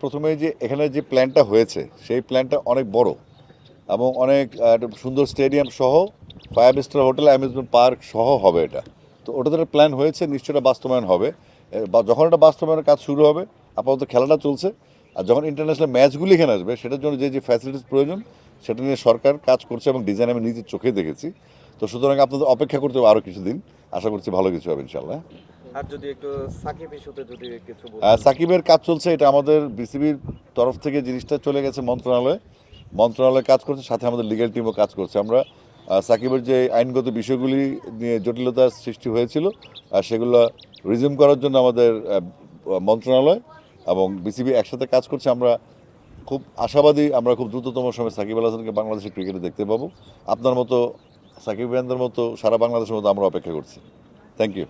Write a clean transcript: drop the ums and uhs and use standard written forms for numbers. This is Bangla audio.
প্রথমে যে এখানে যে প্ল্যানটা হয়েছে সেই প্ল্যানটা অনেক বড় এবং অনেক একটা সুন্দর স্টেডিয়াম সহ 5 স্টার হোটেল অ্যামিউজমেন্ট পার্ক সহ হবে এটা। তো ওটা একটা প্ল্যান হয়েছে, নিশ্চয়ই এটা বাস্তবায়ন হবে। বা যখন এটা বাস্তবায়নের কাজ শুরু হবে, আপাতত খেলাটা চলছে, আর যখন ইন্টারন্যাশনাল ম্যাচগুলি এখানে আসবে সেটার জন্য যে যে ফ্যাসিলিটিস প্রয়োজন সেটা নিয়ে সরকার কাজ করছে এবং ডিজাইন আমি নিজের চোখে দেখেছি। তো সুতরাং আপনাদের অপেক্ষা করতে হবে আরও কিছুদিন, আশা করছি ভালো কিছু হবে ইনশাল্লাহ। আর যদি একটু সাকিব ইস্যুতে যদি কিছু বলতেন। সাকিবের কাজ চলছে, এটা আমাদের বিসিবির তরফ থেকে জিনিসটা চলে গেছে মন্ত্রণালয় কাজ করছে, সাথে আমাদের লিগ্যাল টিমও কাজ করছে। আমরা সাকিবের যে আইনগত বিষয়গুলি নিয়ে জটিলতার সৃষ্টি হয়েছিল সেগুলো রিজিউম করার জন্য আমাদের মন্ত্রণালয় এবং বিসিবি একসাথে কাজ করছে। আমরা খুব আশাবাদী, আমরা খুব দ্রুততম সময়ে সাকিব আল হাসানকে বাংলাদেশের ক্রিকেটে দেখতে পাবো। আপনার মতো, সাকিব ভাইয়ানদের মতো, সারা বাংলাদেশের মতো আমরা অপেক্ষা করছি। Thank you.